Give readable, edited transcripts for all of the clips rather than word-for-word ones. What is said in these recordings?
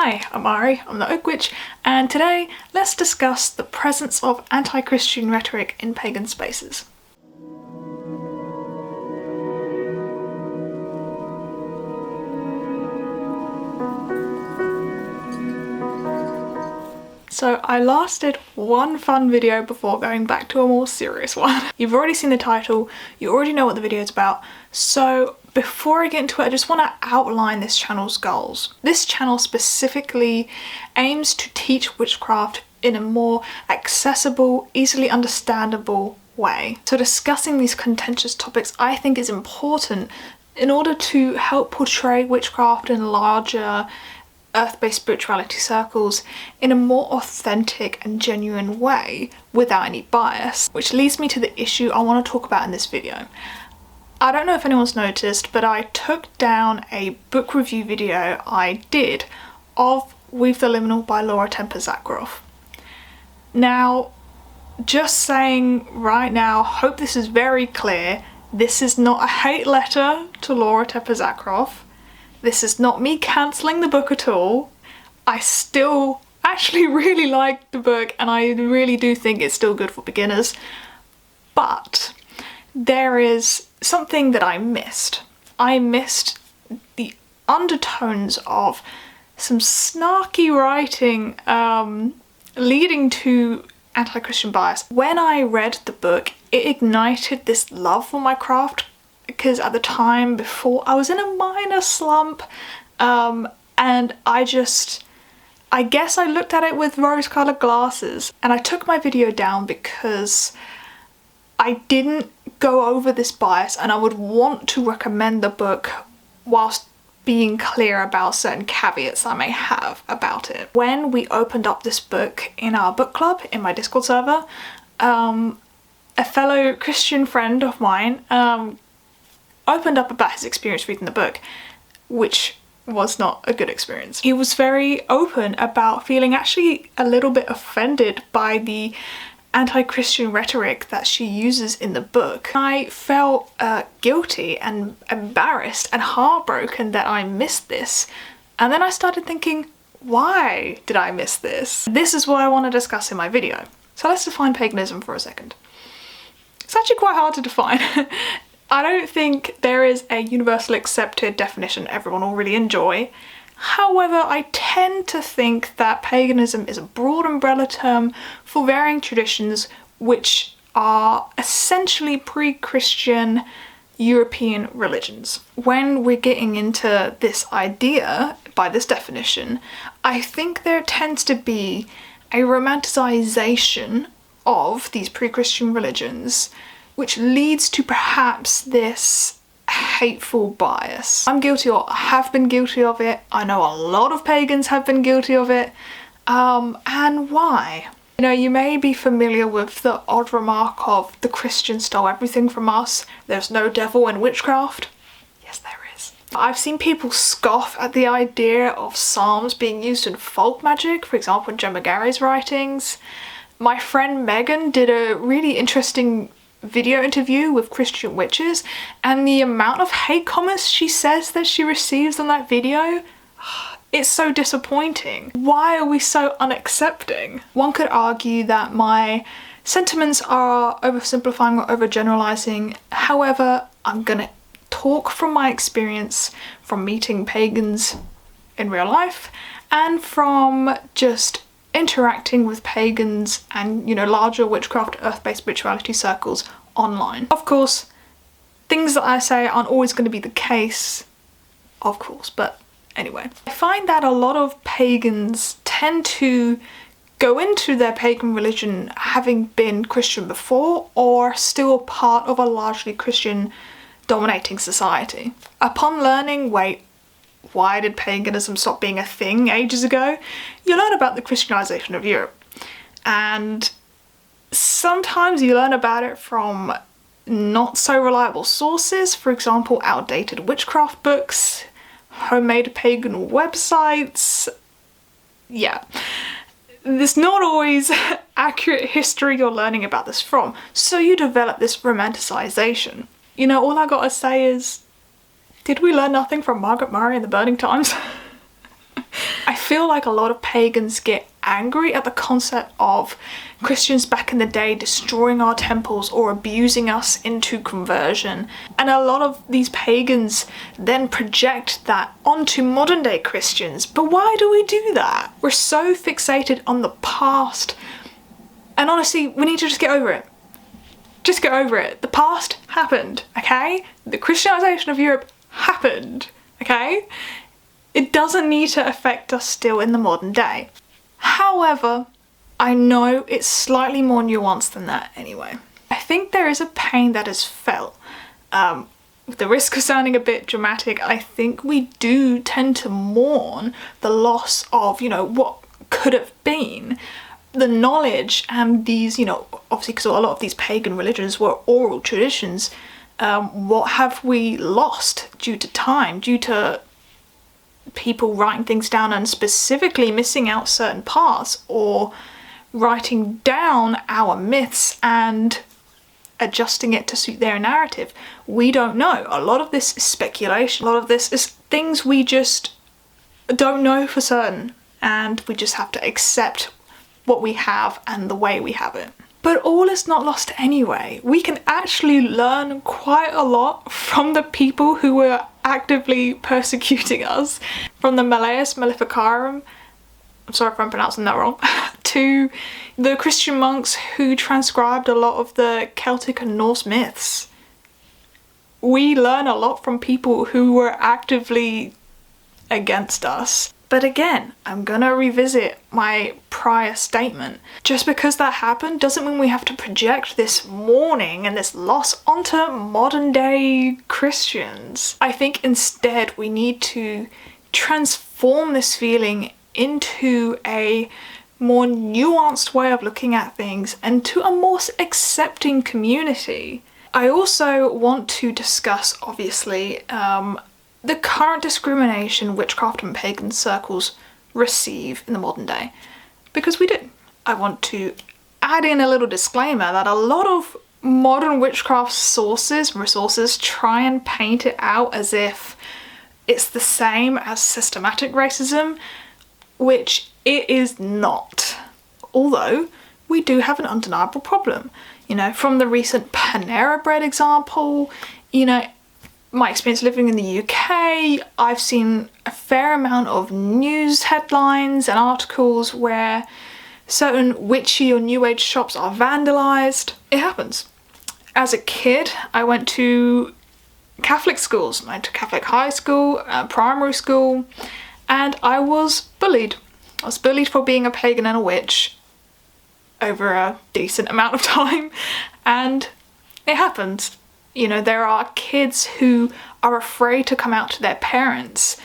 Hi, I'm Ari, I'm the Oak Witch, and today let's discuss the presence of anti-Christian rhetoric in pagan spaces. So I last did one fun video before going back to a more serious one. You've already seen the title, you already know what the video is about, so before I get into it, I just want to outline this channel's goals. This channel specifically aims to teach witchcraft in a more accessible, easily understandable way. So discussing these contentious topics I think is important in order to help portray witchcraft in larger earth-based spirituality circles in a more authentic and genuine way without any bias. Which leads me to the issue I want to talk about in this video. I don't know if anyone's noticed, but I took down a book review video I did of Weave the Liminal by Laura Temper Zakharoff. Now, just saying right now, hope this is very clear, this is not a hate letter to Laura Temper Zakharoff. This is not me cancelling the book at all. I still actually really like the book and I really do think it's still good for beginners. But there is something that I missed. I missed the undertones of some snarky writing leading to anti-Christian bias. When I read the book, it ignited this love for my craft because at the time before I was in a minor slump and I guess I looked at it with rose-colored glasses and I took my video down because I didn't go over this bias and I would want to recommend the book whilst being clear about certain caveats I may have about it. When we opened up this book in our book club in my Discord server, a fellow Christian friend of mine opened up about his experience reading the book, which was not a good experience. He was very open about feeling actually a little bit offended by the anti-Christian rhetoric that she uses in the book. I felt guilty and embarrassed and heartbroken that I missed this. And then I started thinking, why did I miss this? This is what I want to discuss in my video. So let's define paganism for a second. It's actually quite hard to define. I don't think there is a universally accepted definition everyone will really enjoy. However, I tend to think that paganism is a broad umbrella term for varying traditions which are essentially pre-Christian European religions. When we're getting into this idea, by this definition, I think there tends to be a romanticization of these pre-Christian religions, which leads to perhaps this hateful bias. I'm guilty, or have been guilty of it. I know a lot of pagans have been guilty of it. And why? You know, you may be familiar with the odd remark of the Christians stole everything from us. There's no devil in witchcraft. Yes, there is. I've seen people scoff at the idea of psalms being used in folk magic, for example in Gemma Gary's writings. My friend Megan did a really interesting video interview with Christian witches, and the amount of hate comments she says that she receives on that video, it's so disappointing. Why are we so unaccepting? One could argue that my sentiments are oversimplifying or overgeneralizing. However, I'm gonna talk from my experience from meeting pagans in real life and from just interacting with pagans and, you know, larger witchcraft earth-based spirituality circles online. Of course, things that I say aren't always going to be the case, of course, but anyway. I find that a lot of pagans tend to go into their pagan religion having been Christian before or still part of a largely Christian dominating society. Upon learning, why did paganism stop being a thing ages ago? You learn about the Christianisation of Europe. And sometimes you learn about it from not so reliable sources, for example, outdated witchcraft books, homemade pagan websites. Yeah. There's not always accurate history you're learning about this from, so you develop this romanticisation. You know, all I gotta say is, did we learn nothing from Margaret Murray and the Burning Times? I feel like a lot of pagans get angry at the concept of Christians back in the day destroying our temples or abusing us into conversion. And a lot of these pagans then project that onto modern day Christians. But why do we do that? We're so fixated on the past. And honestly, we need to just get over it. Just get over it. The past happened, okay? The Christianisation of Europe happened, okay? It doesn't need to affect us still in the modern day. However, I know it's slightly more nuanced than that anyway. I think there is a pain that is felt. With the risk of sounding a bit dramatic, I think we do tend to mourn the loss of, what could have been. The knowledge and these, obviously because a lot of these pagan religions were oral traditions, what have we lost due to time, due to people writing things down and specifically missing out certain parts, or writing down our myths and adjusting it to suit their narrative? We don't know. A lot of this is speculation. A lot of this is things we just don't know for certain, and we just have to accept what we have and the way we have it. But all is not lost anyway. We can actually learn quite a lot from the people who were actively persecuting us, from the Malleus Maleficarum, I'm sorry if I'm pronouncing that wrong, to the Christian monks who transcribed a lot of the Celtic and Norse myths. We learn a lot from people who were actively against us. But again, I'm gonna revisit my prior statement. Just because that happened doesn't mean we have to project this mourning and this loss onto modern day Christians. I think instead we need to transform this feeling into a more nuanced way of looking at things and to a more accepting community. I also want to discuss, obviously, the current discrimination witchcraft and pagan circles receive in the modern day, because we do. I want to add in a little disclaimer that a lot of modern witchcraft resources try and paint it out as if it's the same as systematic racism, which it is not. Although we do have an undeniable problem. From the recent Panera Bread example, my experience living in the UK, I've seen a fair amount of news headlines and articles where certain witchy or new age shops are vandalised. It happens. As a kid, I went to Catholic schools. I went to Catholic high school, primary school, and I was bullied. I was bullied for being a pagan and a witch over a decent amount of time, and it happens. There are kids who are afraid to come out to their parents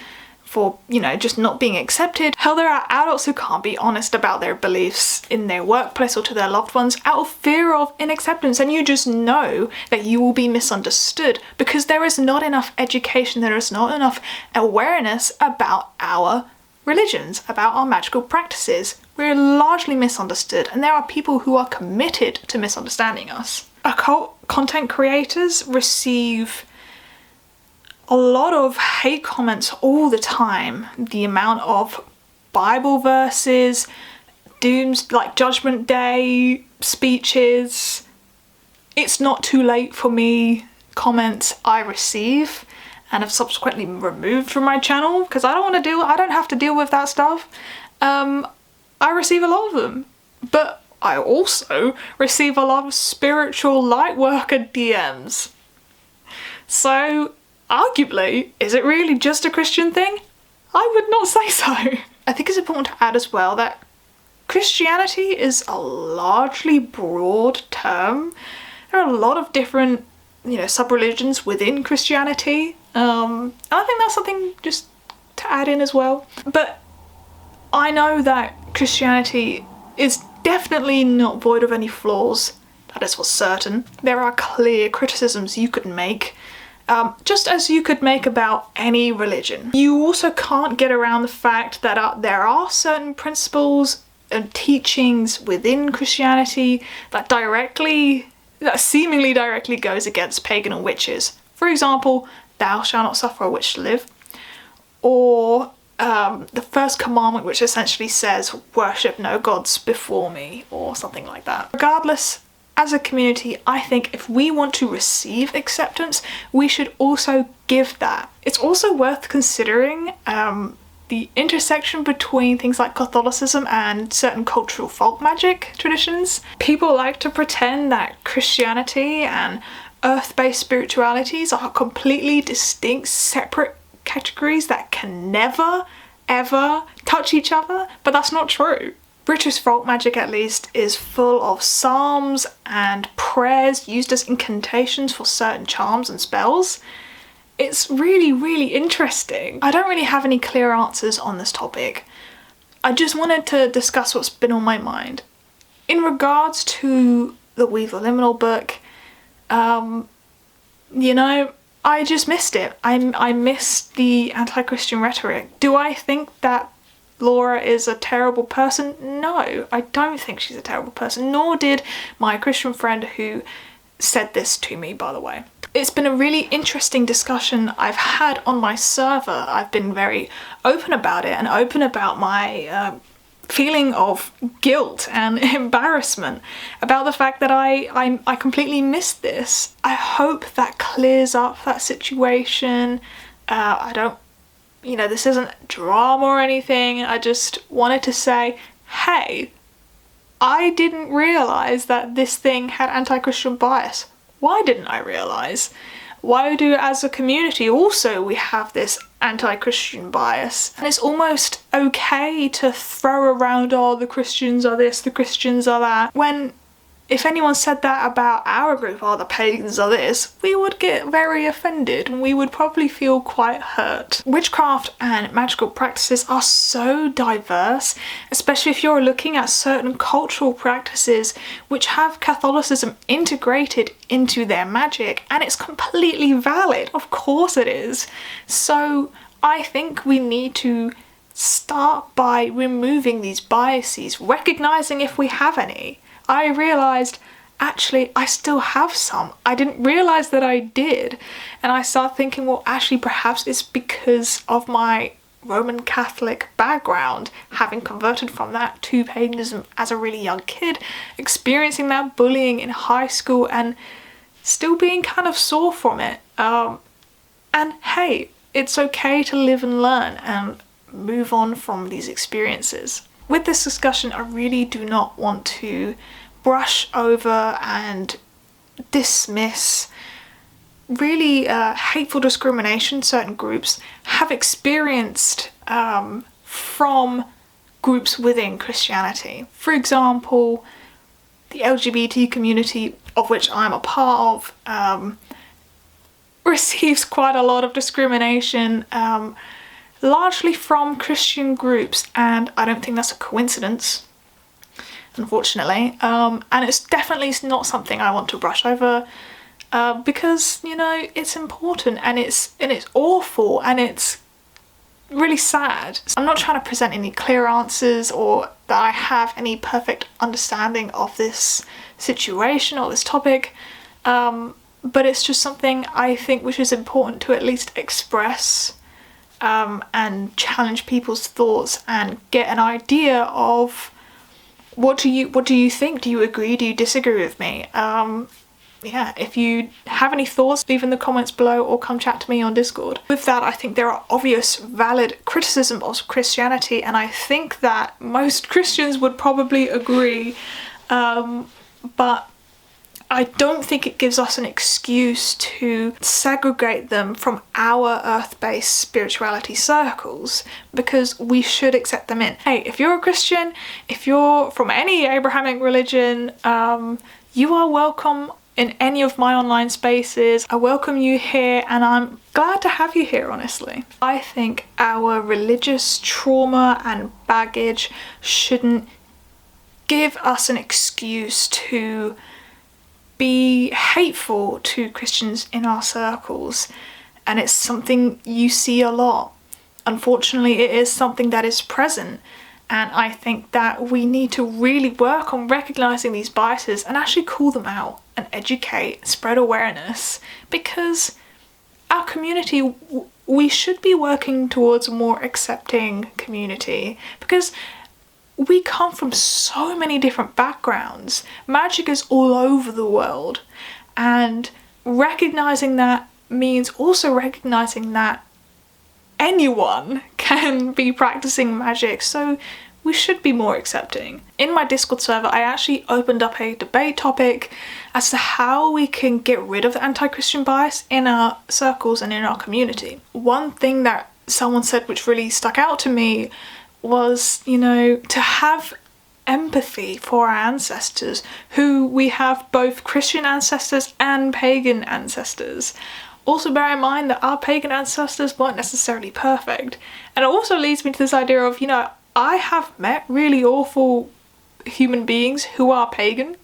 for, just not being accepted. Hell, there are adults who can't be honest about their beliefs in their workplace or to their loved ones out of fear of inacceptance, and you just know that you will be misunderstood because there is not enough education, there is not enough awareness about our religions, about our magical practices. We're largely misunderstood, and there are people who are committed to misunderstanding us. Occult content creators receive a lot of hate comments all the time. The amount of Bible verses, Judgment Day speeches, it's not too late for me comments I receive and have subsequently removed from my channel because I don't have to deal with that stuff. I receive a lot of them, but I also receive a lot of spiritual light worker DMs. So, arguably, is it really just a Christian thing? I would not say so. I think it's important to add as well that Christianity is a largely broad term. There are a lot of different, sub-religions within Christianity. And I think that's something just to add in as well. But I know that Christianity is definitely not void of any flaws, that is for certain. There are clear criticisms you could make, just as you could make about any religion. You also can't get around the fact that there are certain principles and teachings within Christianity that seemingly directly goes against pagan and witches. For example, thou shalt not suffer a witch to live, or the first commandment, which essentially says worship no gods before me, or something like that. Regardless, as a community, I think if we want to receive acceptance, we should also give that. It's also worth considering the intersection between things like Catholicism and certain cultural folk magic traditions. People like to pretend that Christianity and earth-based spiritualities are completely distinct, separate categories that can never, ever touch each other, but that's not true. British folk magic, at least, is full of psalms and prayers used as incantations for certain charms and spells. It's really, really interesting. I don't really have any clear answers on this topic. I just wanted to discuss what's been on my mind. In regards to the Weaver Liminal book, you know, I just missed it. I missed the anti-Christian rhetoric. Do I think that Laura is a terrible person? No, I don't think she's a terrible person, nor did my Christian friend who said this to me, by the way. It's been a really interesting discussion I've had on my server. I've been very open about it and open about my feeling of guilt and embarrassment about the fact that I completely missed this. I hope that clears up that situation. I don't, you know, this isn't drama or anything. I just wanted to say, hey, I didn't realise that this thing had anti-Christian bias. Why didn't I realise? Why do, as a community, also we have this anti-Christian bias? And it's almost okay to throw around, oh, the Christians are this, the Christians are that, when if anyone said that about our group, oh, the pagans are this, we would get very offended and we would probably feel quite hurt. Witchcraft and magical practices are so diverse, especially if you're looking at certain cultural practices which have Catholicism integrated into their magic, and it's completely valid. Of course it is. So I think we need to start by removing these biases, recognizing if we have any. I realised, actually, I still have some. I didn't realise that I did. And I started thinking, well, actually, perhaps it's because of my Roman Catholic background, having converted from that to paganism as a really young kid, experiencing that bullying in high school and still being kind of sore from it. And hey, it's okay to live and learn and move on from these experiences. With this discussion, I really do not want to brush over and dismiss really hateful discrimination certain groups have experienced from groups within Christianity. For example, the LGBT community, of which I'm a part of, receives quite a lot of discrimination, largely from Christian groups, and I don't think that's a coincidence, unfortunately. And it's definitely not something I want to brush over, because, you know, it's important and it's awful and it's really sad. I'm not trying to present any clear answers or that I have any perfect understanding of this situation or this topic, but it's just something I think which is important to at least express and challenge people's thoughts and get an idea of what do you think? Do you agree? Do you disagree with me? Yeah, if you have any thoughts, leave in the comments below or come chat to me on Discord. With that, I think there are obvious valid criticisms of Christianity, and I think that most Christians would probably agree, but I don't think it gives us an excuse to segregate them from our earth-based spirituality circles, because we should accept them in. Hey, if you're a Christian, if you're from any Abrahamic religion, you are welcome in any of my online spaces. I welcome you here and I'm glad to have you here, honestly. I think our religious trauma and baggage shouldn't give us an excuse to be hateful to Christians in our circles, and it's something you see a lot. Unfortunately, it is something that is present, and I think that we need to really work on recognizing these biases and actually call them out and educate, spread awareness, because our community we should be working towards a more accepting community, because we come from so many different backgrounds. Magic is all over the world, and recognizing that means also recognizing that anyone can be practicing magic, so we should be more accepting. In my Discord server, I actually opened up a debate topic as to how we can get rid of the anti-Christian bias in our circles and in our community. One thing that someone said which really stuck out to me was, you know, to have empathy for our ancestors, who we have both Christian ancestors and pagan ancestors. Also bear in mind that our pagan ancestors weren't necessarily perfect. And it also leads me to this idea of, you know, I have met really awful human beings who are pagan.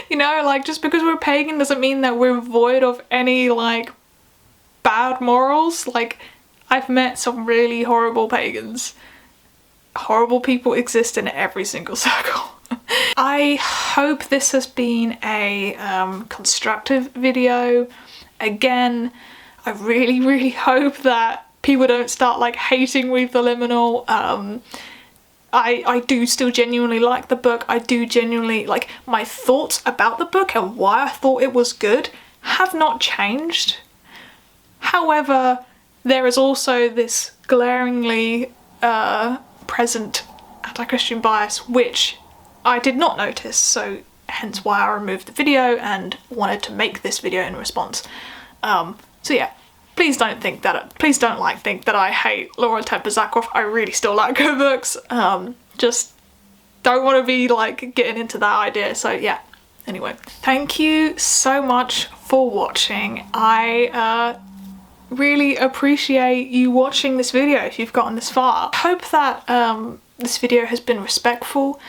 You know, like, just because we're pagan doesn't mean that we're void of any, like, bad morals. Like, I've met some really horrible pagans. Horrible people exist in every single circle. I hope this has been a constructive video. Again, I really hope that people don't start like hating Read the Liminal. I do still genuinely like the book. I do genuinely like my thoughts about the book and why I thought it was good have not changed. However, there is also this glaringly present anti-Christian bias which I did not notice, so hence why I removed the video and wanted to make this video in response. So yeah, please don't think that I hate Laura Temper Zakroff. I really still like her books. Just don't want to be like getting into that idea. So yeah, anyway, thank you so much for watching. I really appreciate you watching this video if you've gotten this far. I hope that this video has been respectful,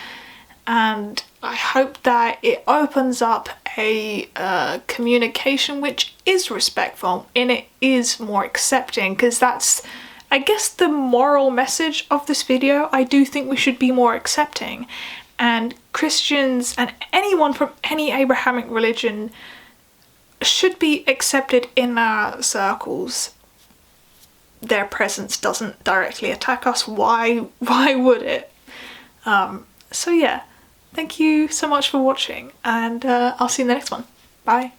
and I hope that it opens up a communication which is respectful and it is more accepting, because that's, I guess, the moral message of this video. I do think we should be more accepting, and Christians and anyone from any Abrahamic religion should be accepted in our circles. Their presence doesn't directly attack us. Why would it? So yeah, thank you so much for watching, and I'll see you in the next one. Bye.